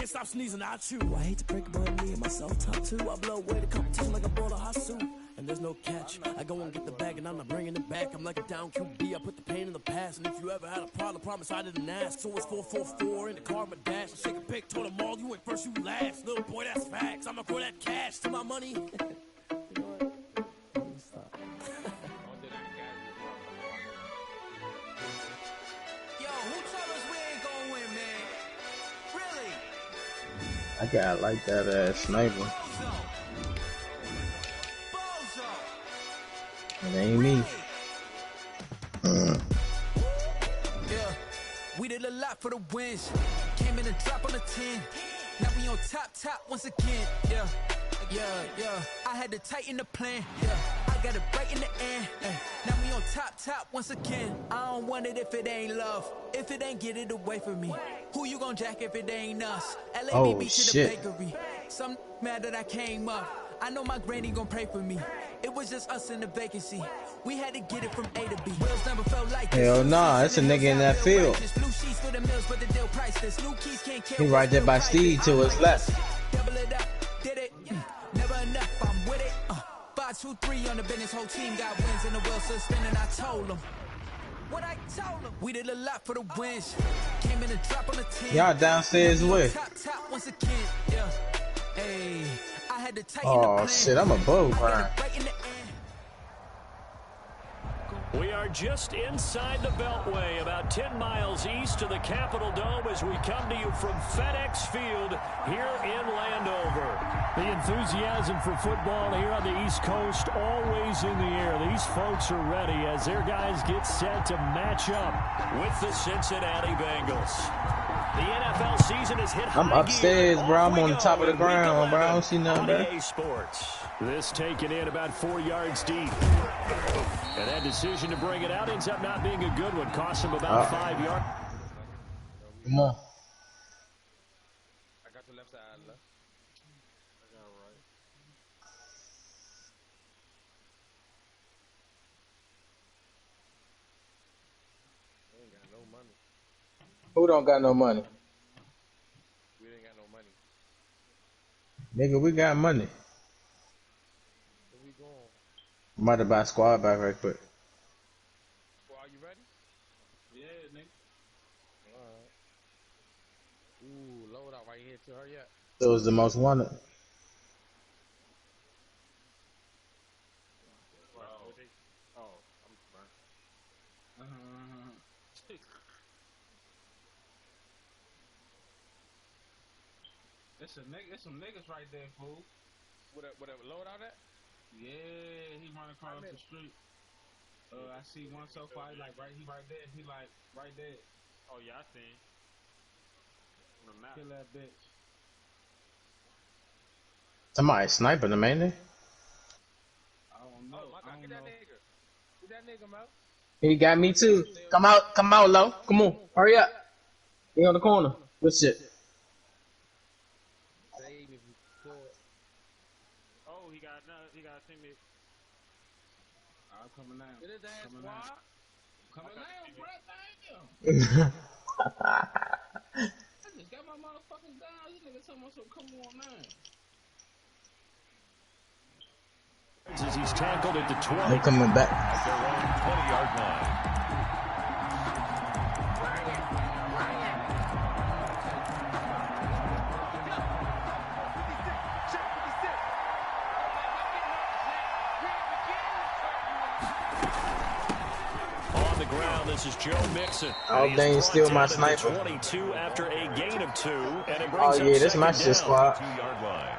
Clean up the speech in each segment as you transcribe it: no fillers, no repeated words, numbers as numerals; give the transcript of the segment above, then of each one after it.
can't stop sneezing, I chew. I hate to break it, but me and myself top two. I blow away the competition like a bowl of hot soup. And there's no catch. I go and get the bag and I'm not bringing it back. I'm like a down QB, I put the pain in the past. And if you ever had a problem, promise I didn't ask. So it's 444 in the car, my dash. I shake a pick, told them all, you went first, you last. Little boy, that's facts. I'ma grow that cash to my money. You know what? Stop. Yo, who told us we ain't gonna win, man? Really? I got like that ass sniper. It ain't me. Yeah, we did a lot for the wins. Came in and drop on the 10. Now we on top once again. Yeah. I had to tighten the plan. Yeah, I got it right in the end. Now we on top once again. I don't want it if it ain't love. If it ain't, get it away from me. Who you gon' jack if it ain't us? LABB to the bakery. Some mad that I came up. I know my granny gon' pray for me. It was just us in the vacancy. We had to get it from A to B. Wheels never felt like this. Hell nah, that's a nigga in that field. He right there by Steve to his left. Double it up, did it. Never enough, I'm with it. 5, 2, 3 on the business. Whole team got wins in the wheel still spinning. I told them. What I told them. We did a lot for the wins. Came in and drop on the 10. Y'all downstairs with. Top once again. Yeah. Hey. I had to tighten oh shit, I'm a bow grind. We are just inside the Beltway, about 10 miles east of the Capitol Dome as we come to you from FedEx Field here in Landover. The enthusiasm for football here on the East Coast always in the air. These folks are ready as their guys get set to match up with the Cincinnati Bengals. The NFL season is hit high. I'm upstairs, bro. I'm on the top of the ground, bro. I don't see nothing, bro. Sports. This taken in about 4 yards deep. And that decision to bring it out ends up not being a good one. Cost him about 5 yards. Come on. I got the left side left. I got right. I ain't got no money. Who don't got no money? We ain't got no money. Nigga, we got money. Where we going? I'm about to buy squad back right quick. Squad, you ready? Yeah, nigga. Alright. Ooh, load out right here too. Hurry up. It was the most wanted. Oh, I'm burnt. It's some niggas right there, fool. Whatever load out at? Yeah, he run across the street. I see one so far, he right there. He like right there. Oh yeah, I seen. On the map. Kill that bitch. Somebody sniping him, ain't they? I don't know. Oh my God, get that nigga. Get that nigga, man. He got me too. Come out, low. Come on, hurry up. He on the corner. Good shit. Save if you could. Oh, he got a teammate. I'm coming down. Get his ass squad. Coming down, bro. Damn. I just got my motherfucking down. This nigga told me to come on now. As he's tackled at the 20. They're coming back. At their own 20-yard line. On the ground, this is Joe Mixon. Oh, dang, still my sniper. 22 after a gain of 2, and it Oh, brings yeah, this up match second is down squad. at the 2-yard line.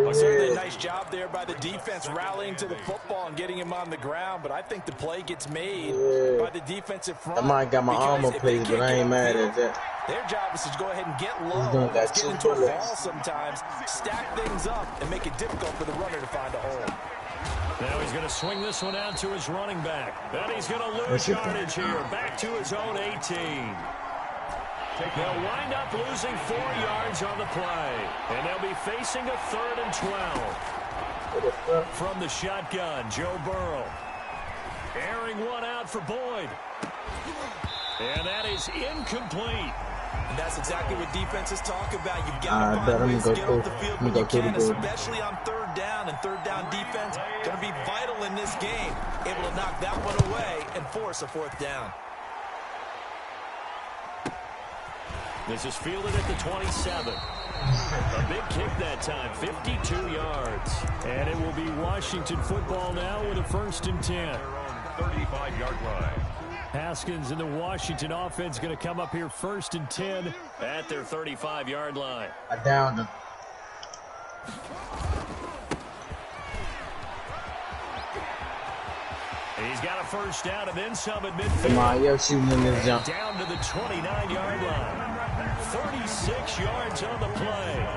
Well, certainly a nice job there by the defense rallying to the football and getting him on the ground, but I think the play gets made by the defensive front. I might got my armor plated, but I ain't mad at that. Their job is to go ahead and get low, doing that get two into a bullets. ball sometimes, stack things up, and make it difficult for the runner to find a hole. Now he's going to swing this one out to his running back. Then he's going to lose yardage here, back to his own 18. They'll wind up losing 4 yards on the play, and they'll be facing a 3rd and 12. From the shotgun, Joe Burrow. Airing one out for Boyd. And that is incomplete. And that's exactly what defenses talk about. You've got to find ways to get off the field when you can, especially on third down. And third down defense going to be vital in this game. Able to knock that one away and force a fourth down. This is fielded at the 27. A big kick that time, 52 yards. And it will be Washington football now with a 1st and 10. 35-yard line. Haskins and the Washington offense going to come up here 1st and 10 at their 35-yard line. I downed him. He's got a 1st down and then some at midfield. Come on, you're shooting in this jump. Down to the 29-yard line. 36 yards on the play.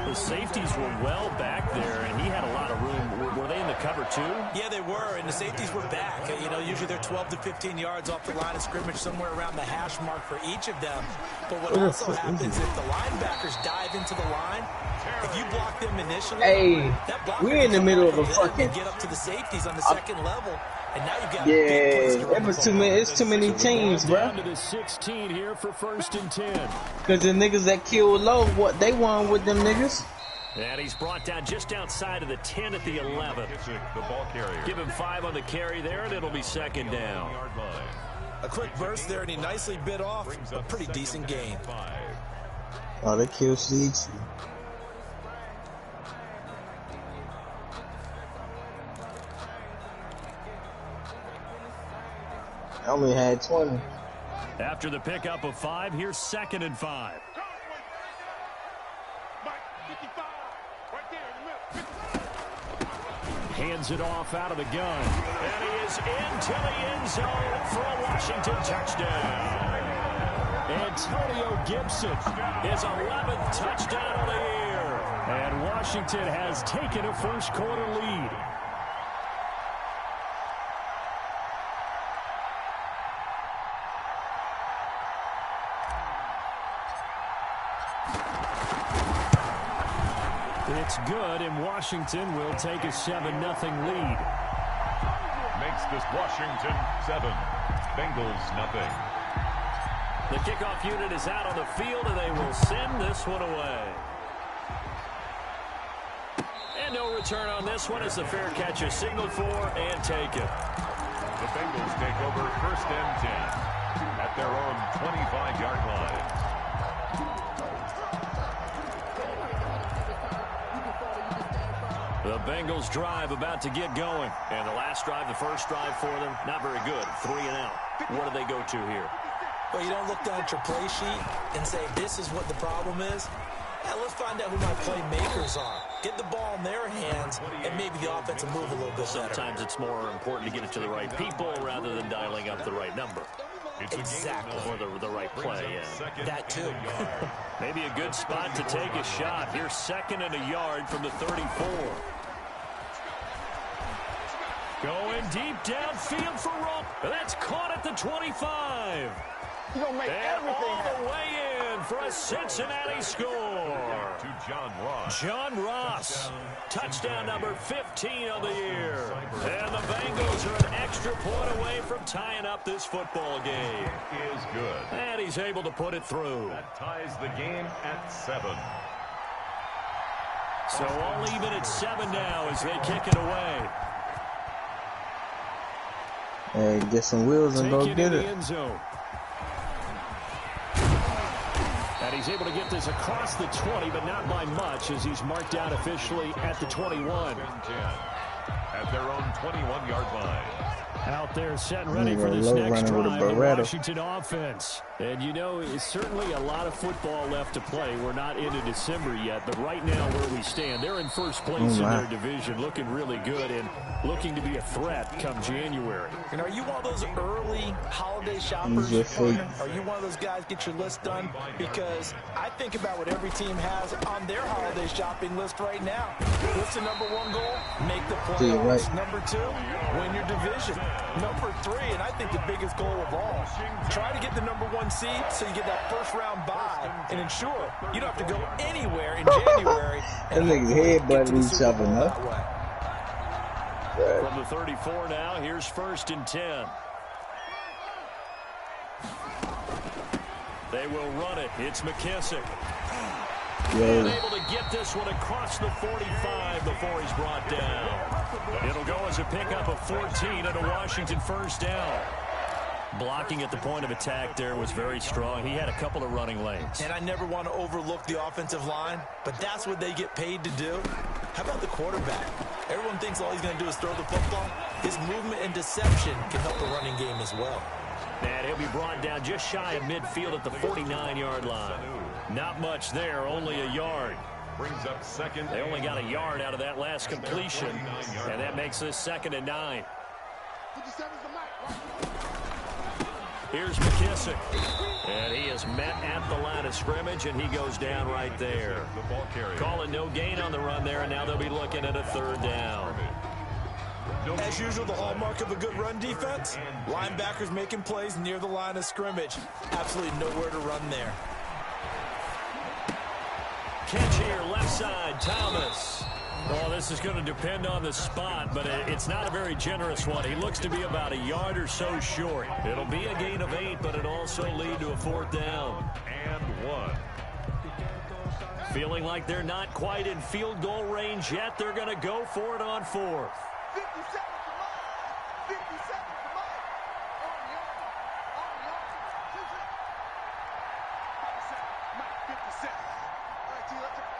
The safeties were well back there, and he had a lot of room. Were they in the cover too? Yeah, they were, and the safeties were back. You know, usually they're 12 to 15 yards off the line of scrimmage, somewhere around the hash mark for each of them. But what also happens if the linebackers dive into the line, if you block them initially, that blocker we're in the middle of a fucking get up to the safeties on the second level. And now you've got it was too many. It's too many teams, bro. Down to the 16 here for 1st and 10. Because the niggas that killed Low, what they won with them niggas. And he's brought down just outside of the 10 at the 11. The ball carrier. Give him 5 on the carry there, and it'll be 2nd down. A quick burst there, and he nicely bit off a pretty decent gain. Oh, they killed Siege. I only had 20. After the pickup of 5, here's 2nd and 5. Hands it off out of the gun. And he is into the end zone for a Washington touchdown. Antonio Gibson, his 11th touchdown of the year. And Washington has taken a first-quarter lead. It's good, and Washington will take a 7-0 lead. Makes this Washington 7, Bengals nothing. The kickoff unit is out on the field, and they will send this one away. And no return on this one as the fair catch is signaled for and taken. The Bengals take over 1st and 10 at their own 25-yard line. The Bengals drive about to get going. And the last drive, the first drive for them, not very good. 3 and out. What do they go to here? Well, you don't look down at your play sheet and say, this is what the problem is. Now, let's find out who my playmakers are. Get the ball in their hands, and maybe the offense will move a little bit better. Sometimes it's more important to get it to the right people rather than dialing up the right number. Exactly. Or the right play, yeah. That too. Maybe a good spot to take a shot. Here's 2nd and a yard from the 34. Going deep downfield for Rump. That's caught at the 25. He's gonna make everything all the way in for a Cincinnati score. To John Ross. John Ross. Touchdown number 15 of the year. And the Bengals are an extra point away from tying up this football game. It is good. And he's able to put it through. That ties the game at 7. So all even at 7 now as they kick it away. Hey, get some wheels and go get it. End zone. And he's able to get this across the 20, but not by much as he's marked out officially at the 21. At their own 21-yard line. Out there set and ready for this next drive, the Washington offense. And you know, it's certainly a lot of football left to play. We're not into December yet, but right now where we stand, they're in first place in their division, looking really good and looking to be a threat come January. And are you one of those early holiday shoppers? Are you one of those guys get your list done? Because I think about what every team has on their holiday shopping list right now. What's the number 1 goal? Make the playoffs. Number 2, win your division. Number 3, and I think the biggest goal of all, try to get the number 1 seed so you get that first round bye and ensure you don't have to go anywhere in January. That nigga's headbutting each other, huh? From the 34 now, here's 1st and 10. They will run it. It's McKissick. Yo. And able to get this one across the 45 before he's brought down. It'll go as a pickup of 14 and a Washington first down. Blocking at the point of attack there was very strong. He had a couple of running lanes. And I never want to overlook the offensive line, but that's what they get paid to do. How about the quarterback? Everyone thinks all he's going to do is throw the football. His movement and deception can help the running game as well. And he'll be brought down just shy of midfield at the 49-yard line. Not much there, only a yard. Brings up second. They only got a yard out of that last completion, and that makes this 2nd and 9. Here's McKissick, and he is met at the line of scrimmage, and he goes down right there. Calling no gain on the run there, and now they'll be looking at a 3rd down. As usual, the hallmark of a good run defense, linebackers making plays near the line of scrimmage. Absolutely nowhere to run there. Catch here, left side, Thomas. Well, this is going to depend on the spot, but it's not a very generous one. He looks to be about a yard or so short. It'll be a gain of 8, but it'll also lead to a 4th down. And 1. Feeling like they're not quite in field goal range yet. They're going to go for it on 4th. 50 seconds to mine. 50 seconds to mine. On the yard. 50 seconds. All right, T, let's take it.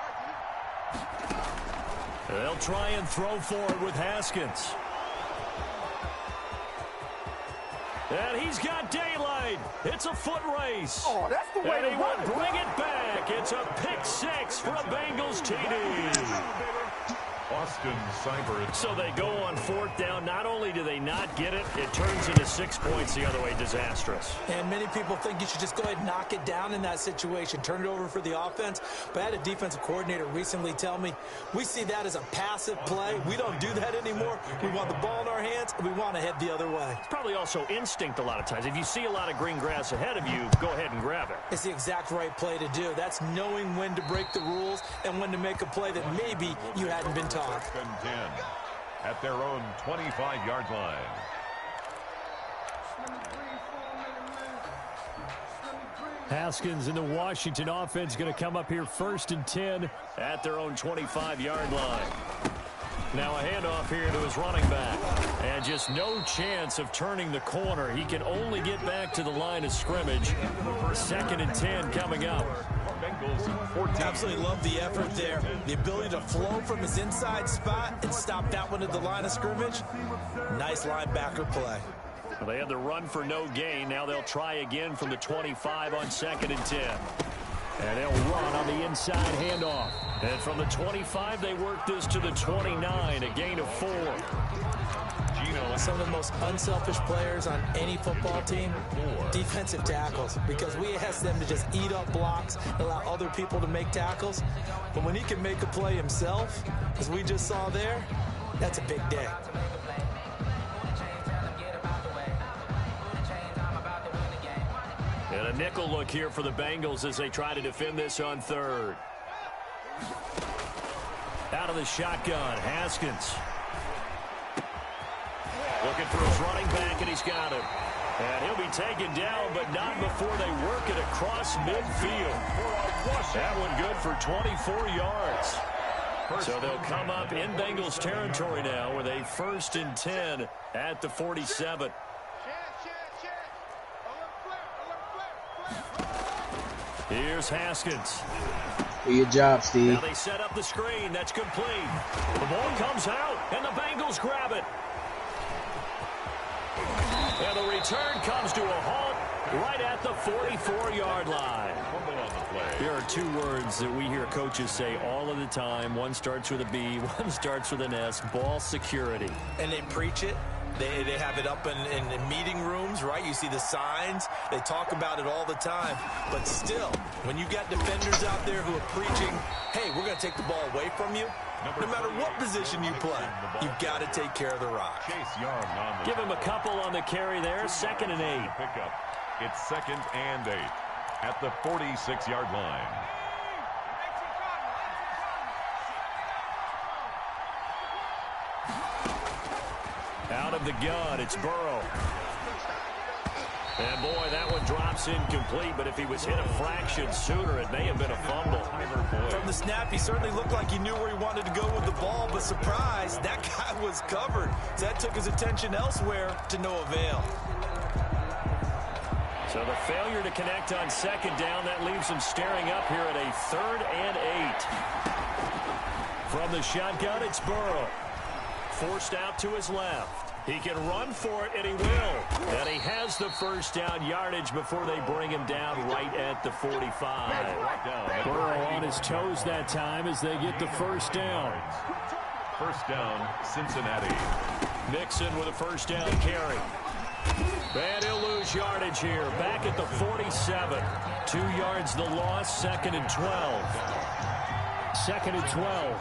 They'll try and throw for it with Haskins. And he's got daylight. It's a foot race. Oh, that's the way and to he run will it. bring it back. It's a pick 6 for a Bengals TD. Austin Seibert. So they go on 4th down. Not only do they not get it, it turns into 6 points the other way. Disastrous. And many people think you should just go ahead and knock it down in that situation, turn it over for the offense. But I had a defensive coordinator recently tell me, we see that as a passive play. We don't do that anymore. We want the ball in our hands, and we want to head the other way. It's probably also instinct a lot of times. If you see a lot of green grass ahead of you, go ahead and grab it. It's the exact right play to do. That's knowing when to break the rules and when to make a play that maybe you hadn't been taught. 10 at their own 25-yard line. Haskins and the Washington offense going to come up here 1st and 10 at their own 25-yard line. Now a handoff here to his running back. And just no chance of turning the corner. He can only get back to the line of scrimmage. 2nd and 10 coming up. Absolutely love the effort there. The ability to flow from his inside spot and stop that one at the line of scrimmage. Nice linebacker play. Well, they had the run for no gain. Now they'll try again from the 25 on 2nd and 10. And they'll run on the inside handoff. And from the 25, they work this to the 29, a gain of 4. Some of the most unselfish players on any football team, defensive tackles, because we ask them to just eat up blocks and allow other people to make tackles. But when he can make a play himself, as we just saw there, that's a big day. And a nickel look here for the Bengals as they try to defend this on 3rd. Out of the shotgun, Haskins. Looking for his running back, and he's got him. And he'll be taken down, but not before they work it across midfield. That one good for 24 yards. So they'll come up in Bengals territory now with a 1st and 10 at the 47. Here's Haskins. Good job, Steve. Now they set up the screen. That's complete. The ball comes out, and the Bengals grab it. And the return comes to a halt right at the 44-yard line. There are 2 words that we hear coaches say all of the time. One starts with a B, one starts with an S, ball security. And they preach it. They have it up in meeting rooms, right? You see the signs. They talk about it all the time. But still, when you got defenders out there who are preaching, hey, we're going to take the ball away from you, no matter what position you play, you've got to take care of the rock. Give him a couple on the carry there. 2nd and 8. Pickup. It's 2nd and 8 at the 46-yard line. Out of the gun, it's Burrow. And boy, that one drops incomplete, but if he was hit a fraction sooner, it may have been a fumble. From the snap, he certainly looked like he knew where he wanted to go with the ball, but surprise, that guy was covered. So that took his attention elsewhere to no avail. So the failure to connect on second down, that leaves him staring up here at a 3rd and 8. From the shotgun, it's Burrow. Forced out to his left. He can run for it, and he will. And he has the first down yardage before they bring him down right at the 45. Burrow on his toes that time as they get the first down. First down, Cincinnati. Mixon with a first down carry. And he'll lose yardage here. Back at the 47. 2 yards the loss, 2nd and 12. 2nd and 12.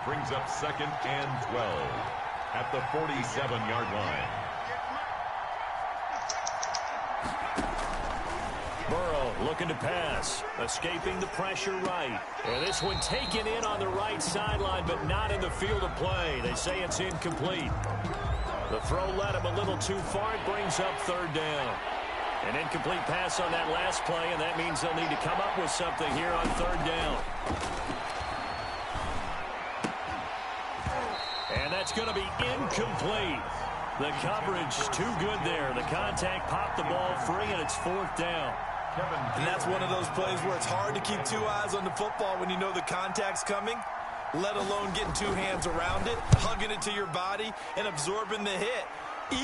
Brings up 2nd and 12 at the 47-yard line. Burrow looking to pass, escaping the pressure right. And this one taken in on the right sideline, but not in the field of play. They say it's incomplete. The throw led him a little too far. It brings up 3rd down. An incomplete pass on that last play, and that means they'll need to come up with something here on 3rd down. And that's going to be incomplete. The coverage too good there. The contact popped the ball free, and it's 4th down. And that's one of those plays where it's hard to keep 2 eyes on the football when you know the contact's coming, let alone getting 2 hands around it, hugging it to your body, and absorbing the hit.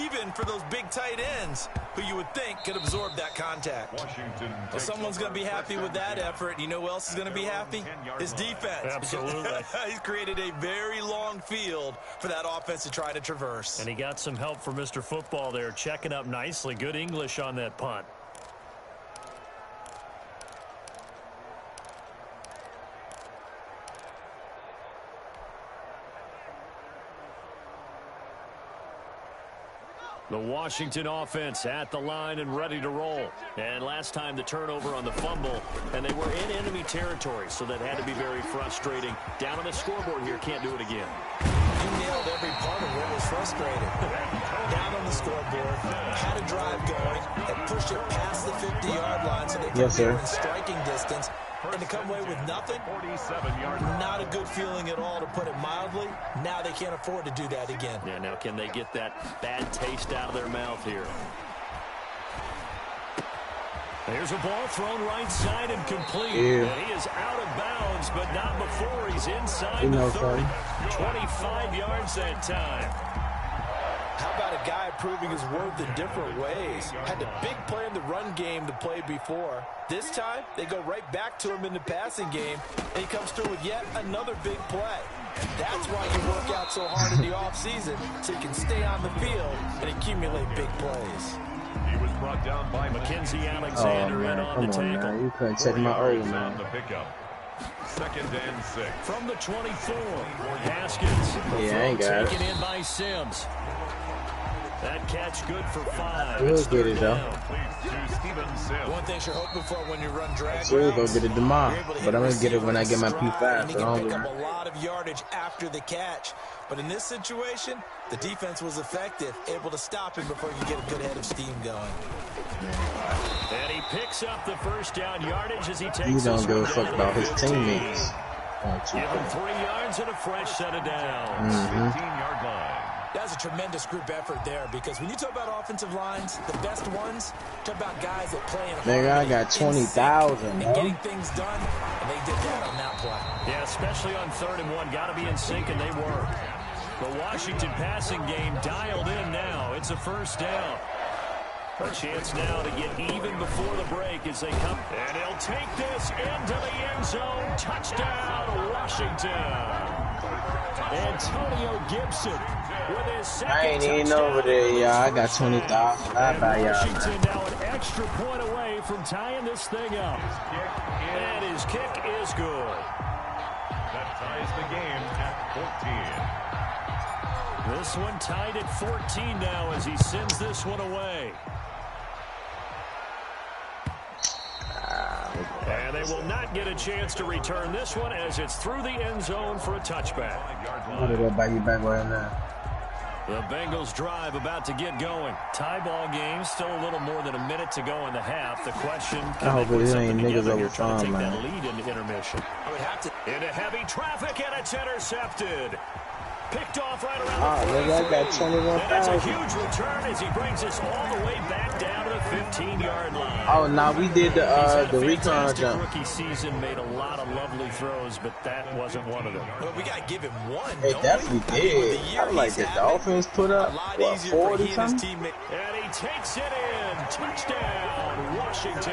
Even for those big tight ends who you would think could absorb that contact. Well, someone's going to be happy with that effort. You know who else is going to be happy? His defense. Absolutely. He's created a very long field for that offense to try to traverse. And he got some help from Mr. Football there, checking up nicely. Good English on that punt. The Washington offense at the line and ready to roll. And last time the turnover on the fumble, and they were in enemy territory, so that had to be very frustrating. Down on the scoreboard here, can't do it again. You nailed every part of what was frustrating. Down on the scoreboard, had a drive going, and pushed it past the 50-yard line so they could be in striking distance. And to come away with nothing, not a good feeling at all, to put it mildly. Now they can't afford to do that again. Yeah, now can they get that bad taste out of their mouth here? There's a ball thrown right side and complete. And he is out of bounds, but not before he's inside the 30. 25 yards that time. How about a guy proving his worth in different ways? Had a big play in the run game to play before. This time, they go right back to him in the passing game, and he comes through with yet another big play. That's why you work out so hard in the offseason, so you can stay on the field and accumulate big plays. He was brought down by Mackenzie Alexander in on the tackle. Man. You couldn't take my old man. The pickup. 2nd and 6. From the 24, Haskins. Yeah, I ain't got it. Taken in by Sims. That catch good for 5. We'll get it though. One thing you're hoping for when you run drag So we'll go routes, get it tomorrow, but I'm gonna get it when I get my P5. and you can pick up a lot of yardage after the catch. But in this situation, the defense was effective, able to stop him before you get a good head of steam going. And he picks up the first down yardage as he takes. He don't give a fuck about his teammates. Give him 3 yards and a fresh set of downs. 15-yard line. That's a tremendous group effort there, because when you talk about offensive lines, the best ones, talk about guys that play in Nigga, I got 20,000, and getting things done, and they did that on that play. Yeah, especially on 3rd and 1. Got to be in sync, and they were. The Washington passing game dialed in now. It's a first down. A chance now to get even before the break as they come. And he'll take this into the end zone. Touchdown, Washington. Antonio Gibson with his second I ain't even touchdown. over there, y'all. I got 20,000. I buy y'all. Washington now an extra point away from tying this thing up. And his kick is good. That ties the game at 14. This one tied at 14 now as he sends this one away. And they will not get a chance to return this one as it's through the end zone for a touchback. I'm gonna go buy you back right now. The Bengals drive about to get going. Tie ball game, still a little more than a minute to go in the half. The question, can they put something together here, trying to take that lead into intermission? I would have to. Into heavy traffic, and it's intercepted. Picked off right around the 40. I got 21,000. And it's a huge return as he brings us all the way back down to the 15-yard line. Oh, no, we did the recon jump. Rookie season, made a lot of lovely throws, but that wasn't one of them. Well, we got to give him one. They definitely did. I like the Dolphins put up, what, 40 something? And he takes it in. Touchdown, Washington.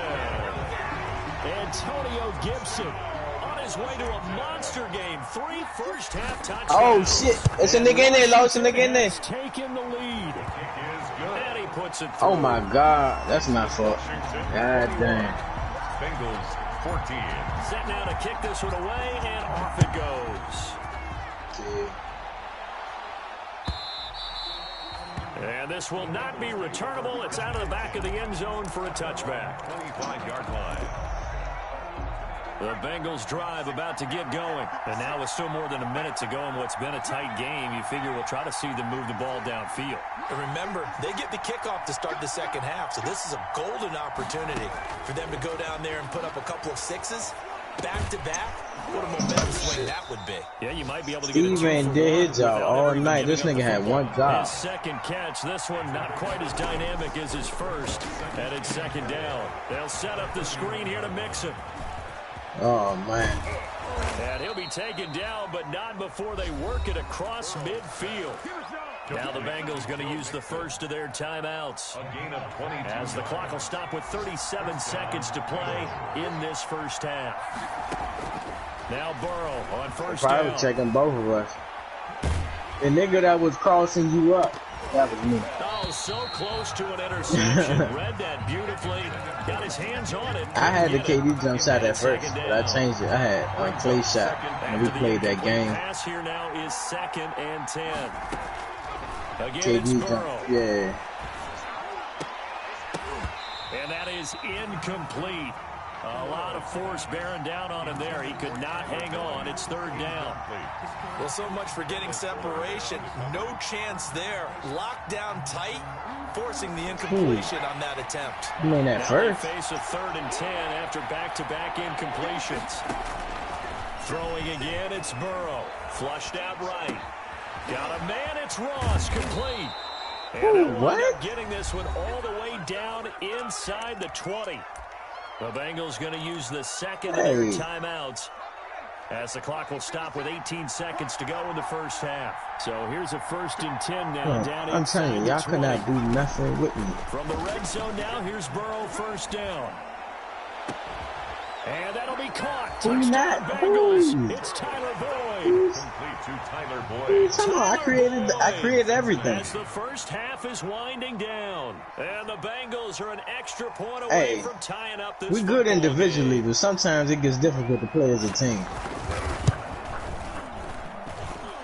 Antonio Gibson on his way to a monster game. 3 first-half touchdowns. Oh, shit. It's a nigga in there, Lo. It's a nigga in there. Taking the lead. And he puts it through. Oh, my God. That's not fault. God damn. Bengals 14. Set now to kick this one away, and off it goes. And this will not be returnable. It's out of the back of the end zone for a touchback. 25-yard line. The Bengals drive about to get going. And now with still more than a minute to go in what's been a tight game, you figure we'll try to see them move the ball downfield. And remember, they get the kickoff to start the second half, so this is a golden opportunity for them to go down there and put up a couple of sixes back-to-back. What a momentum swing that would be. Yeah, you might be able to get a 2 Steven did his job all night. This nigga had one job. His second catch, this one not quite as dynamic as his first. And it's second down. They'll set up the screen here to mix him. Oh, man. And he'll be taken down, but not before they work it across midfield. Now the Bengals going to use the first of their timeouts. A gain of 22. As the clock will stop with 37 seconds to play in this first half. Now Burrow on first down. Probably checking both of us. The nigga that was crossing you up, that was me. Oh, so close to an interception. Read that beautifully. Got his hands on it. I had the KD jump shot at first, but I changed it. I had a clay shot when we played that game. Pass here now is 2nd and 10. Again, KD jump, yeah. And that is incomplete. A lot of force bearing down on him there. He could not hang on. It's 3rd down. Well, so much for getting separation. No chance there. Locked down tight, forcing the incompletion on that attempt. You mean that first? Face a 3rd and 10 after back-to-back incompletions. Throwing again, it's Burrow. Flushed out right. Got a man, it's Ross, complete. And what? Getting this one all the way down inside the 20. The Bengals going to use the second of their timeouts as the clock will stop with 18 seconds to go in the first half. So here's a 1st and 10 now down inside. I'm telling you, y'all could not do nothing with me. From the red zone now, here's Burrow, first down. And that'll be caught. Who's not? Bengals. It's Tyler Boyd. Complete to Tyler Boyd. Somehow I created everything. As the first half is winding down, and the Bengals are an extra point away from tying up this. We're good individually, but sometimes it gets difficult to play as a team.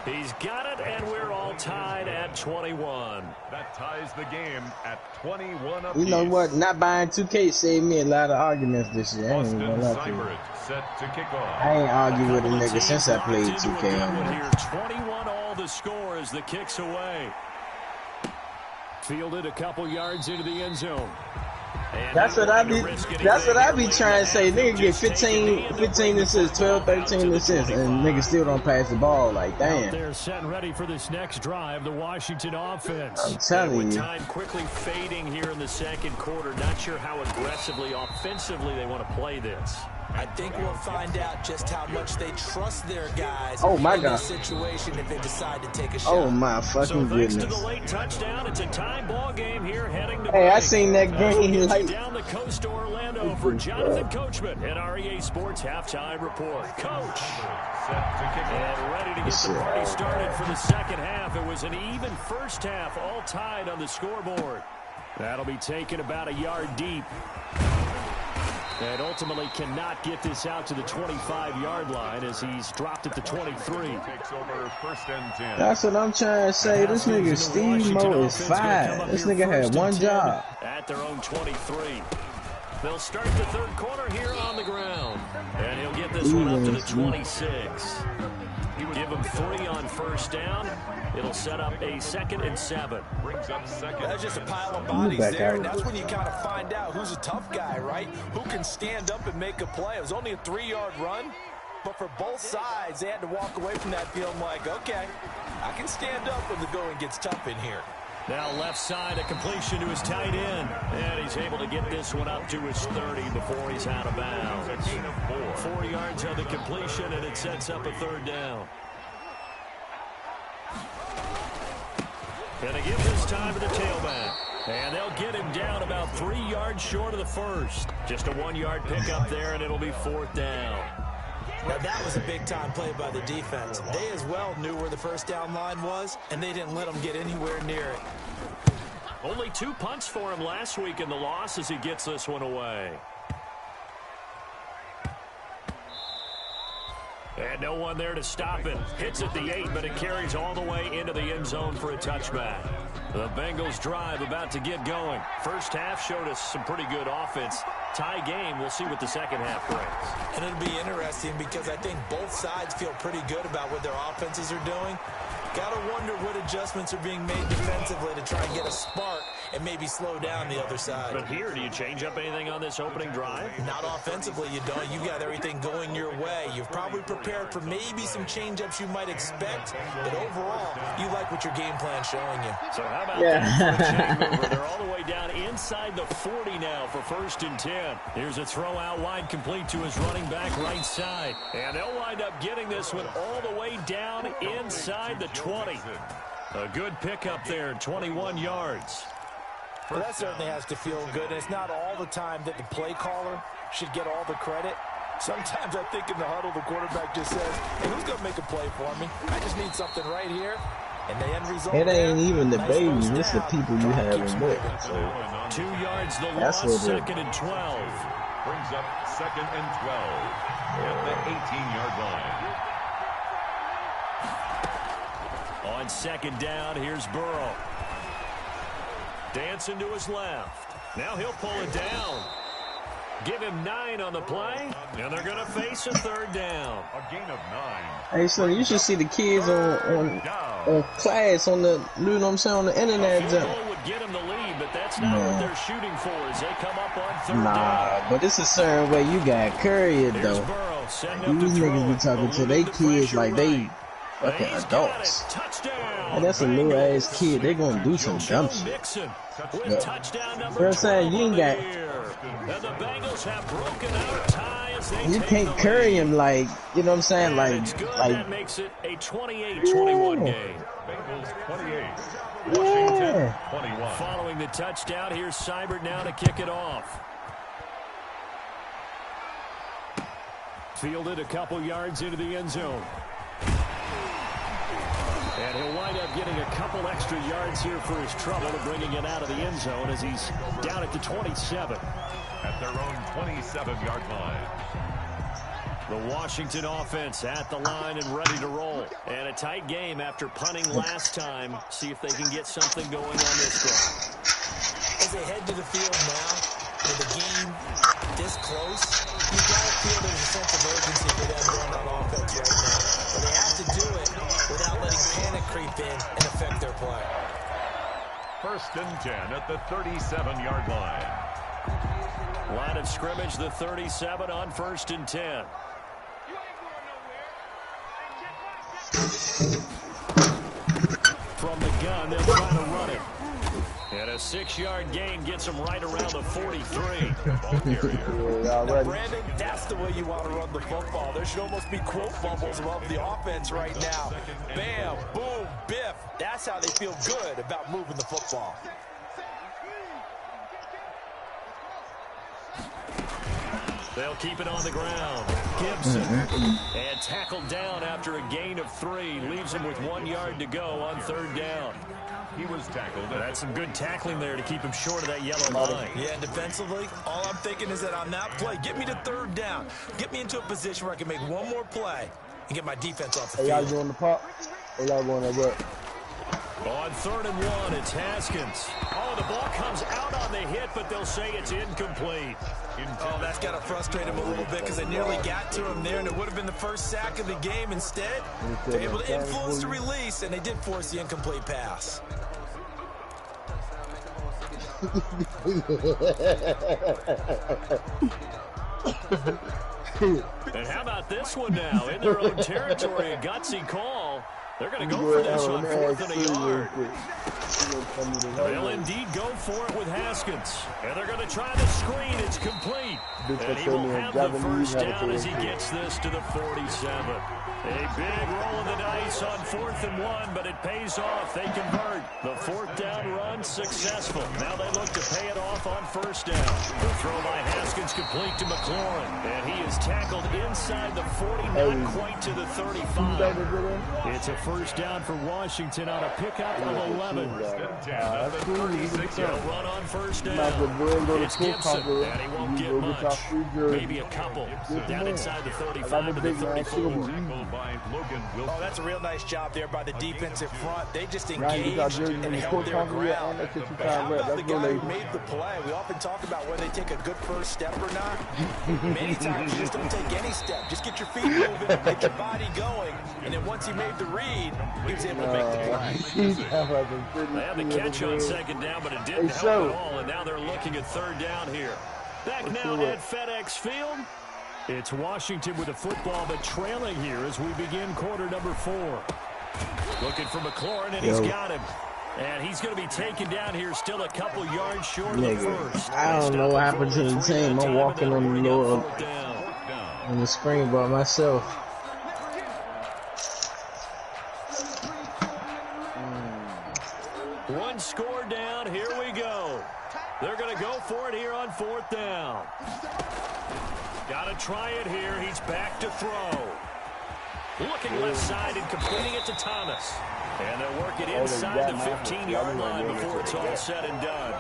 He's got it, and we're all tied at 21. That ties the game at 21 apiece. You know what? Not buying 2K saved me a lot of arguments this year. I ain't even gonna lie to you. Set to kick off. I ain't argued with a nigga since I played 2K. Here, 21 all the score as the kick's away. Fielded a couple yards into the end zone. That's what I be trying to say. Nigga get 15 assists, 12, 13 assists, and nigga still don't pass the ball. Like, damn. They're set and ready for this next drive, the Washington offense. I'm telling you. Time quickly fading here in the second quarter. Not sure how aggressively, offensively they want to play this. I think we'll find out just how much they trust their guys in this situation if they decide to take a shot. Oh my fucking goodness. To the late touchdown, it's a tie ball game here heading to Hey, I seen that game like down the coast to Orlando for Jonathan Coachman at REA Sports Halftime Report. Coach. And ready to get the party started for the second half. It was an even first half, all tied on the scoreboard. That'll be taken about a yard deep. And ultimately cannot get this out to the 25-yard line as he's dropped at the 23. Takes over 1st and 10. That's what I'm trying to say. This nigga Steve Mo is 5. This nigga had one job. At their own 23. They'll start the third quarter here on the ground. And he'll get this one up to the 26. Give him 3 on first down. It'll set up a 2nd and 7. Brings up 2nd. That's just a pile of bodies there, and that's when you kind of find out who's a tough guy, right? Who can stand up and make a play. It was only a 3-yard run, but for both sides, they had to walk away from that feeling like, okay, I can stand up when the going gets tough in here. Now left side, a completion to his tight end. And he's able to get this one up to his 30 before he's out of bounds. A gain of 4. 4 yards on the completion, and it sets up a 3rd down. Gonna give this time to the tailback. And they'll get him down about 3 yards short of the first. Just a 1-yard pickup there, and it'll be 4th down. Now, that was a big-time play by the defense. They as well knew where the first down line was, and they didn't let them get anywhere near it. Only 2 punts for him last week in the loss as he gets this one away. And no one there to stop it. Hits at the 8, but it carries all the way into the end zone for a touchback. The Bengals drive about to get going. First half showed us some pretty good offense. Tie game, we'll see what the second half brings. And it'll be interesting because I think both sides feel pretty good about what their offenses are doing. Got to wonder what adjustments are being made defensively to try and get a spark and maybe slow down the other side. But here, do you change up anything on this opening drive? Not offensively, you don't. You got everything going your way. You've probably prepared for maybe some change-ups you might expect, but overall, you like what your game plan's showing you. So how about that for a chain mover? They're all the way down inside the 40 now for 1st and 10. Here's a throw out wide complete to his running back right side. And they'll wind up getting this one all the way down inside the 20. A good pickup there, 21 yards. Well, that certainly has to feel good. It's not all the time that the play caller should get all the credit. Sometimes I think in the huddle, the quarterback just says, hey, who's going to make a play for me? I just need something right here. And the end result it ain't even the babies, it's the people you have in with. So 2 yards the loss, 2nd and 12. Brings up 2nd and 12 at the 18-yard line. On 2nd down, here's Burrow. Dancing to his left. Now he'll pull it down. Give him 9 on the play, and they're going to face a 3rd down. A gain of 9. Hey, son, you should see the kids on class on the, you know what I'm saying, on the internet. A field goal would get him the lead, but that's not what they're shooting for as they come up on 3rd down. But it's a certain way you got to carry it, though. These niggas be talking to their kids like they fucking adults. And that's a little ass kid. They gonna do some dumb shit. You know what I'm saying? You ain't got. You can't carry him like, you know what I'm saying? Like that makes it a 28-21 game. Bengals 28. Washington 21. Following the touchdown, here's Seibert now to kick it off. Fielded a couple yards into the end zone. And he'll wind up getting a couple extra yards here for his trouble of bringing it out of the end zone as he's down at the 27. At their own 27-yard line. The Washington offense at the line and ready to roll. And a tight game after punting last time. See if they can get something going on this drive. As they head to the field now, with the game this close, you got to feel there's a sense of urgency for them going on offense right now. But they have to do it without letting panic creep in and affect their play. 1st and 10 at the 37-yard line. Line of scrimmage, the 37 on 1st and 10. From the gun, they'll try to run it. And a 6-yard gain gets them right around the 43. Brandon, that's the way you want to run the football. There should almost be quote bubbles above the offense right now. Bam, boom, biff. That's how they feel good about moving the football. They'll keep it on the ground. Gibson. And tackled down after a gain of 3. Leaves him with 1 yard to go on 3rd down. He was tackled. That's some good tackling there to keep him short of that yellow line. Yeah, defensively, all I'm thinking is that on that play, get me to 3rd down. Get me into a position where I can make one more play and get my defense off the field. Y'all doing the pop? Or y'all going to what? On 3rd and 1, it's Haskins. Oh, the ball comes out on the hit, but they'll say it's incomplete. Oh, that's got to frustrate him a little bit because they nearly got to him there, and it would have been the first sack of the game. Instead, they're able to influence the release, and they did force the incomplete pass. And how about this one now? In their own territory, a gutsy call. They're going to go for this on 4th and a yard. They'll indeed go for it with Haskins. And they're going to try the screen. It's complete. And he will have the first down as he gets this to the 47. A big roll of the dice on 4th and 1, but it pays off. They convert. The 4th down run successful. Now they look to pay it off on 1st down. The throw by Haskins complete to McLaurin. And he is tackled inside the 40, not quite to the 35. It's a 1st down for Washington on a pickup of 11. They'll run on 1st down. It's Gibson, and he won't get much. Maybe a couple. Down inside the 35 to the 34. Oh, that's a real nice job there by the defensive front. They just engaged and held their ground. But how about the guy who made the play? We often talk about whether they take a good first step or not. Many times you just don't take any step. Just get your feet moving, get your body going, and then once he made the read, he was able to make the play. They had the catch on 2nd down, but it didn't help at all, and now they're looking at 3rd down here. Back now at FedEx Field. It's Washington with the football, but trailing here as we begin quarter number 4. Looking for McLaurin, and he's got him. And he's going to be taken down here, still a couple yards short of the first. I don't know what happened to the team. I'm walking on the Lord on the screen by myself. One score down. Here we go. They're going to go for it here on 4th down. Got to try it here. He's back to throw. Looking left side and completing it to Thomas. And they'll work it inside the 15-yard line before it's all said and done.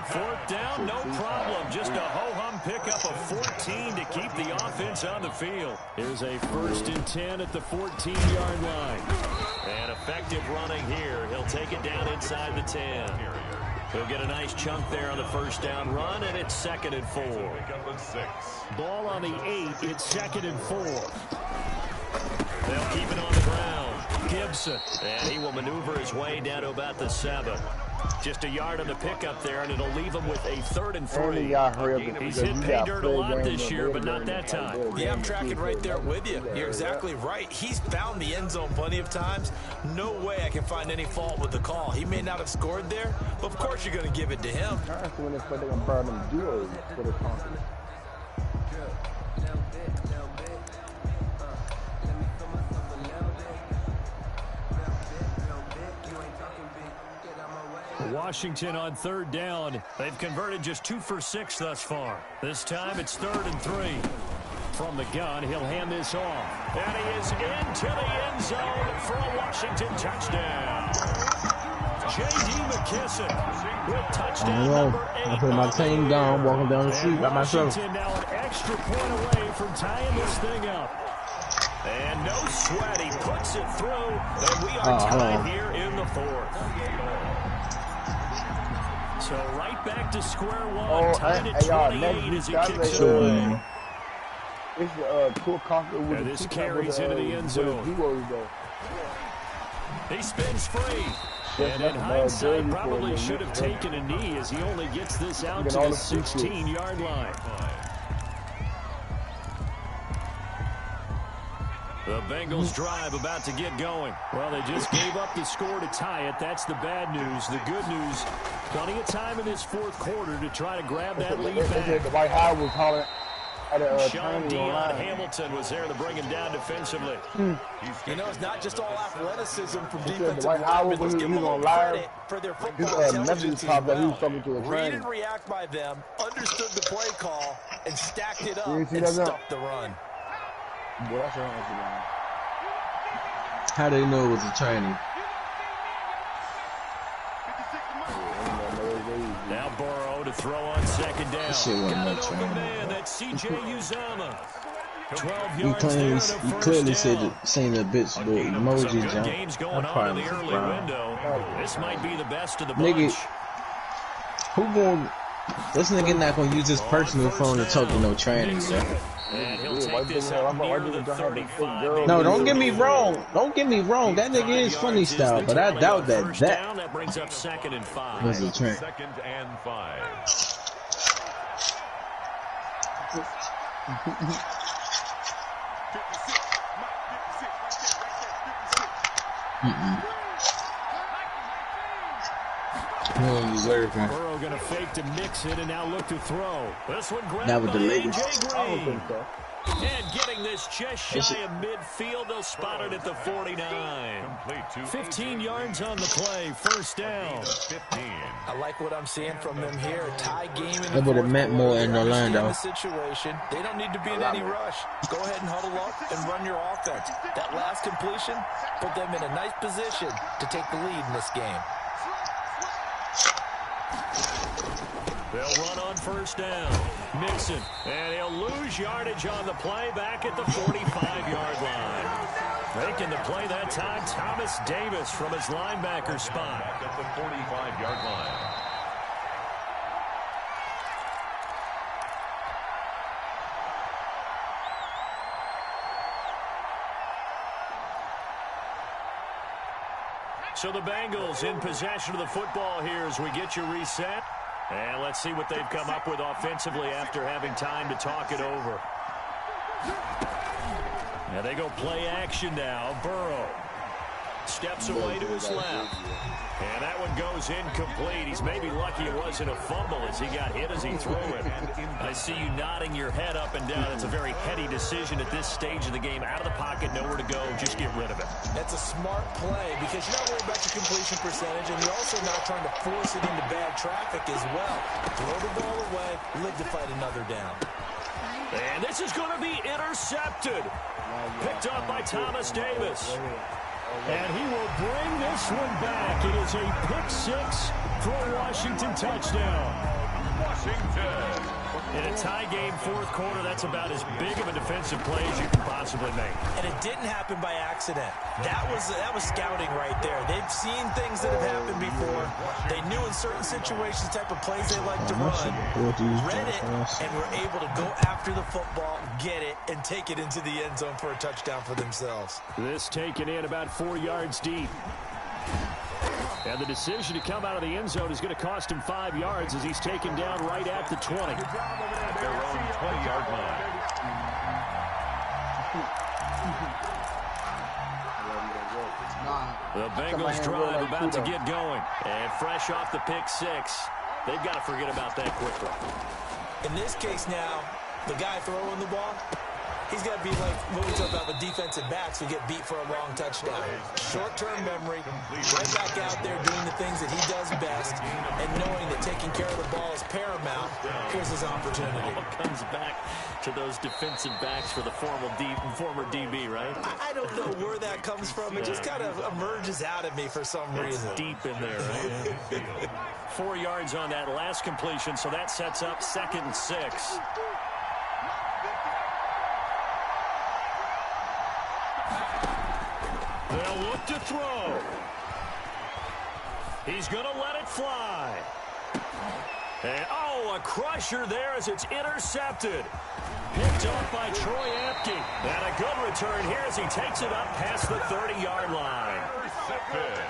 4th down, no problem. Just a ho-hum pickup of 14 to keep the offense on the field. Here's a 1st and 10 at the 14-yard line. And effective running here. He'll take it down inside the 10. He'll get a nice chunk there on the 1st down run, and it's 2nd and 4. Ball on the 8. It's 2nd and 4. They'll keep it on the ground. Gibson. And he will maneuver his way down to about the 7. Just a yard on the pickup there, and it'll leave him with a 3rd and 3. He's hit pay dirt a lot this year, but not that time. Yeah, I'm tracking right there with you. You're exactly right. He's found the end zone plenty of times. No way I can find any fault with the call. He may not have scored there, but of course you're going to give it to him. Washington on 3rd down. They've converted just 2 for 6 thus far. This time it's 3rd and 3. From the gun, he'll hand this off. And he is into the end zone for a Washington touchdown. J.D. McKissick with touchdown number 8. I put my team down, walking down the street by myself. Washington now an extra point away from tying this thing up. And no sweat, he puts it through, and we are tied here in the 4th. So right back to square one, tied at 28 as he kicks it away. And this carries into the end zone. He spins free. And in hindsight, probably should have taken a knee as he only gets this out to the 16-yard line. The Bengals drive about to get going. Well, they just gave up the score to tie it. That's the bad news. The good news, plenty of time in this 4th quarter to try to grab that lead back. The White House was hollering at Sean Dion Hamilton was there to bring him down defensively. You know, it's not just all athleticism from defensive linemen. Let's give them a credit for their football intelligence as well. Read and react by them, understood the play call, and stacked it up and stuffed the run. How do they know it was a training? Now Burrow to throw on 2nd down. Shit wasn't Got no an open training. man. That's C.J. Uzomah. 12 He yards clearly, there he clearly said seen the bitch the emoji good jump. games going on in the early window. This might be the best of the bunch. Nigga, who gon' this nigga not gonna use his personal phone to talk to no tranny, bro. And he'll take this out near the 35. No, don't get me wrong. Don't get me wrong. That nigga is funny style, but I doubt that That brings up 2nd and 5. was a trend. 2nd and 5. Burrow gonna fake to mix it and now look to throw. This one grabbed by AJ Green. And getting this just shy of midfield, they'll spot it at the 49. 15 yards on the play, 1st down. 15. I like what I'm seeing from them here. A tie game in That would have meant more in Orlando. The situation. They don't need to be in any rush. Go ahead and huddle up and run your offense. That last completion put them in a nice position to take the lead in this game. They'll run on 1st down. Mixon, and he'll lose yardage on the play back at the 45-yard line. Making the play that time, Thomas Davis from his linebacker spot. Back at the 45-yard line. So the Bengals in possession of the football here as we get you reset. And let's see what they've come up with offensively after having time to talk it over. Now they go play action now. Burrow steps away to his left. And that one goes incomplete. He's maybe lucky it wasn't a fumble as he got hit as he threw it. I see you nodding your head up and down. It's a very heady decision at this stage of the game. Out of the pocket, nowhere to go. Just get rid of it. That's a smart play because you're not worried about your completion percentage, and you're also not trying to force it into bad traffic as well. Throw the ball away, live to fight another down. And this is going to be intercepted. Picked up by Thomas Davis. And he will bring this one back. It is a pick-6 for a Washington touchdown. Washington. In a tie game, 4th quarter, that's about as big of a defensive play as you can possibly make. And it didn't happen by accident. That was scouting right there. They've seen things that have happened before. They knew in certain situations the type of plays they like to run. Read it, and were able to go after the football, get it, and take it into the end zone for a touchdown for themselves. This taken in about 4 yards deep. And the decision to come out of the end zone is going to cost him 5 yards as he's taken down right at the 20. At their own 20-yard line. The Bengals drive about to get going. And fresh off the pick-6, they've got to forget about that quickly. In this case now, the guy throwing the ball, he's got to be like what we talk about with defensive backs who get beat for a long touchdown. Short-term memory, right back out there doing the things that he does best, and knowing that taking care of the ball is paramount. Here's his opportunity. It all comes back to those defensive backs for the former DB, right? I don't know where that comes from. It just kind of emerges out of me for some reason. It's deep in there, right? 4 yards on that last completion, so that sets up 2nd and 6. They'll look to throw. He's going to let it fly. And, a crusher there as it's intercepted. Picked off by Troy Apke. And a good return here as he takes it up past the 30-yard line.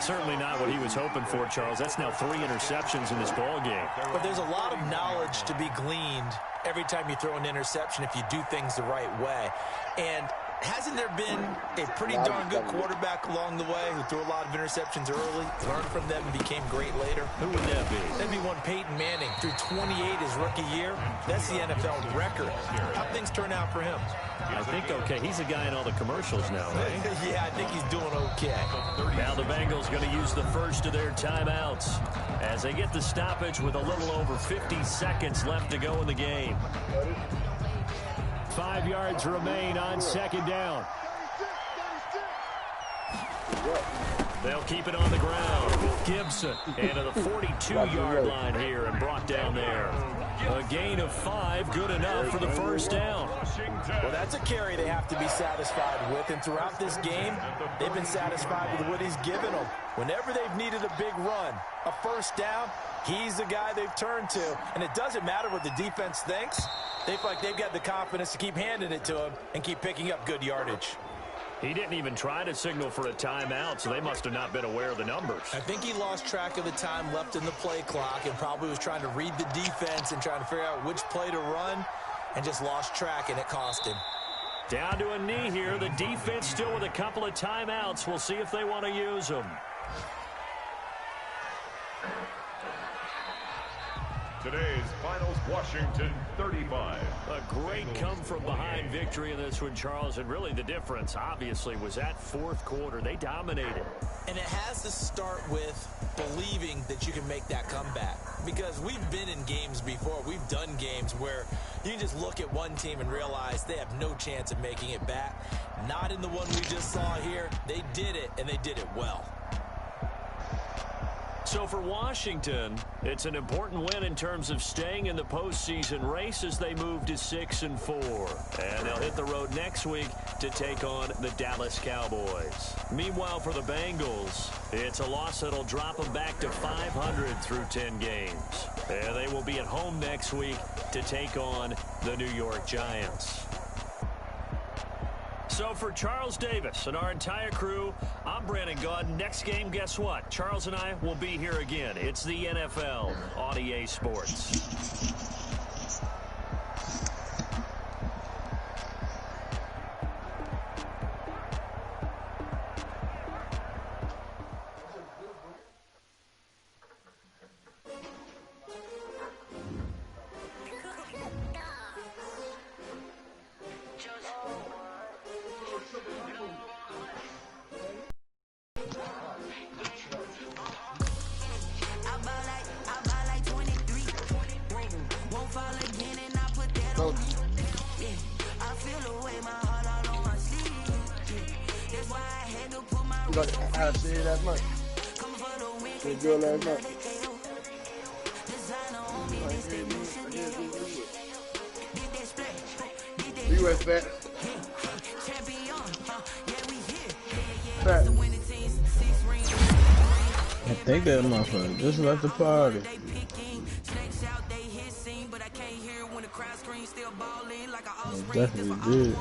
Certainly not what he was hoping for, Charles. That's now 3 interceptions in this ball game. But there's a lot of knowledge to be gleaned every time you throw an interception if you do things the right way. And hasn't there been a pretty darn good quarterback along the way who threw a lot of interceptions early, learned from them, and became great later? Who would that be? That'd be one Peyton Manning. Threw 28 his rookie year. That's the NFL record. How'd things turn out for him? I think okay. He's a guy in all the commercials now, right? Yeah, I think he's doing okay. Now the Bengals going to use the first of their timeouts as they get the stoppage with a little over 50 seconds left to go in the game. 5 yards remain on 2nd down. They'll keep it on the ground. Gibson into the 42-yard line here and brought down there. A gain of 5, good enough for the first down. Well, that's a carry they have to be satisfied with, and throughout this game, they've been satisfied with what he's given them. Whenever they've needed a big run, a first down, he's the guy they've turned to. And it doesn't matter what the defense thinks. They feel like they've got the confidence to keep handing it to him and keep picking up good yardage. He didn't even try to signal for a timeout, so they must have not been aware of the numbers. I think he lost track of the time left in the play clock and probably was trying to read the defense and trying to figure out which play to run and just lost track, and it cost him. Down to a knee here. The defense still with a couple of timeouts. We'll see if they want to use them. Today's finals, Washington 35. A great come-from-behind victory in this one, Charles. And really the difference, obviously, was that fourth quarter. They dominated. And it has to start with believing that you can make that comeback. Because we've been in games before. We've done games where you can just look at one team and realize they have no chance of making it back. Not in the one we just saw here. They did it, and they did it well. So for Washington, it's an important win in terms of staying in the postseason race as they move to 6-4. And they'll hit the road next week to take on the Dallas Cowboys. Meanwhile, for the Bengals, it's a loss that'll drop them back to 500 through 10 games. And they will be at home next week to take on the New York Giants. So for Charles Davis and our entire crew, I'm Brandon Gaudin. Next game, guess what? Charles and I will be here again. It's the NFL on EA Sports. I see it that much. They do it last night. You went fat. Fat. I think that motherfucker just left the party. It definitely did.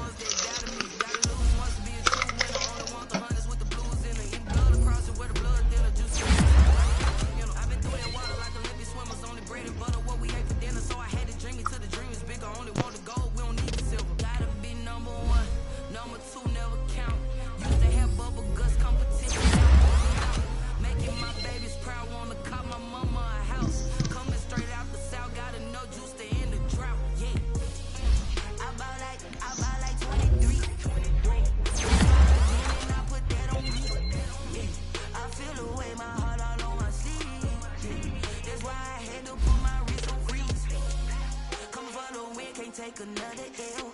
Take another L.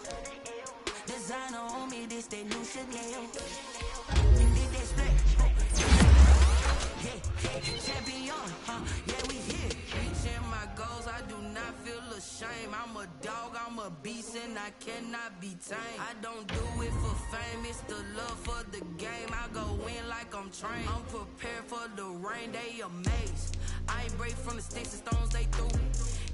Designer on me, this they new Chanel. Did they split? Yeah, champion, yeah, we here. Reaching my goals, I do not feel ashamed. I'm a dog, I'm a beast, and I cannot be tamed. I don't do it for fame, it's the love for the game. I go in like I'm trained. I'm prepared for the rain, they amazed. I ain't break from the sticks and stones they threw.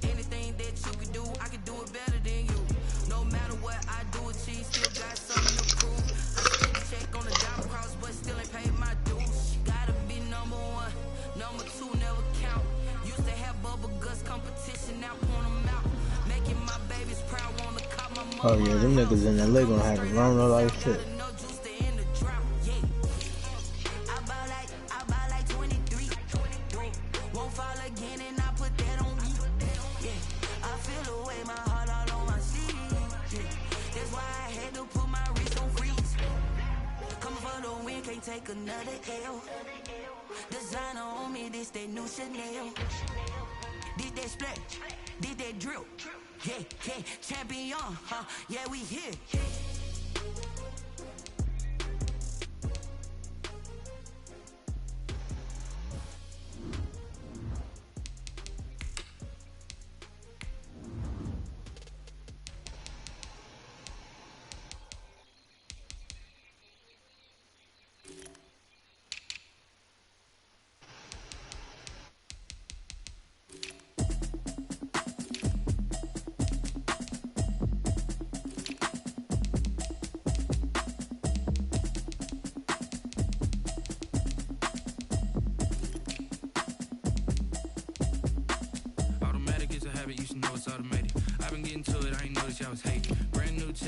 Anything that you can do, I can do it better than you. No matter what I do, achieve, still got something to prove. I spent a check on the diamond cross, but still ain't paid my dues. Gotta be number one, number two never count. Used to have bubble guts competition, now point them out. Making my babies proud, wanna cop my mama. Oh yeah, them niggas in LA gonna have it wrong like shit. Take another L. Designer on me, this they new Chanel. Did they split? Did they drill? Yeah, champion, yeah, we here.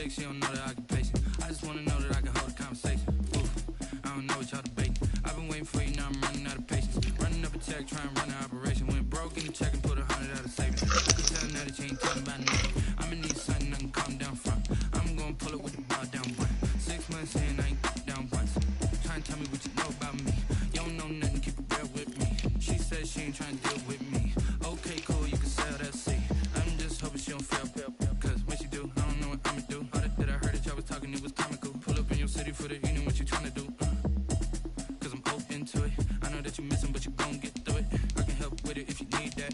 chick, she don't know that I can pace it. I just wanna know that I can hold a conversation. Ooh, I don't know what y'all debating. I've been waiting for you, now I'm running out of patience. Running up a check, trying to run an operation. Went broke in the check and put 100 out of savings. I can tell now that you ain't talking about nothing. I'ma need something I can calm down from. I'm gonna pull it with the ball down one. 6 months in, I ain't down once. Trying to tell me what you know about me. You don't know nothing, keep it real with me. She said she ain't trying to deal with me. Okay, cool, you can sell that seat. I'm just hoping she don't fail. Cause when she do, I don't know what I'ma do. All that I heard that y'all was talking, it was comical. Pull up in your city for the evening, what you trying to do? Cause I'm open to it. I know that you missing, but you gon' get through it. I can help with it if you need that.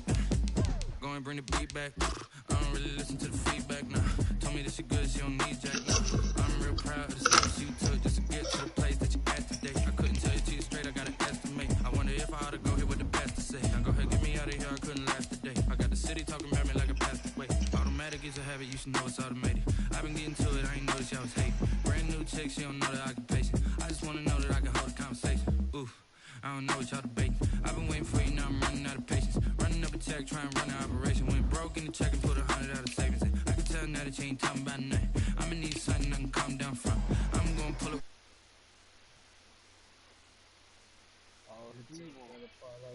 Go and bring the beat back. I don't really listen to the feedback, nah. Told me that she good, she don't need jack, nah. I'm real proud of the steps you took just to get to the place that you at today. I couldn't tell you to you straight, I gotta estimate. I wonder if I ought to go here with the best to say. Now go ahead, get me out of here, I couldn't last today. I got the city talking about me like a passed away. Automatic is a habit, you should know it's automated. I've been getting to it, I ain't noticed y'all was hating. Brand new chick, she don't know that I can pace it. I just wanna know that I can hold a conversation. Oof, I don't know what y'all debating. I've been waiting for you, now I'm running out of patience. Running up a check, trying to run an operation. Went broke in the check and put 100 out of savings. I can tell now that you ain't talking about nothing. I'ma need something I can calm down from. I'm gonna pull up.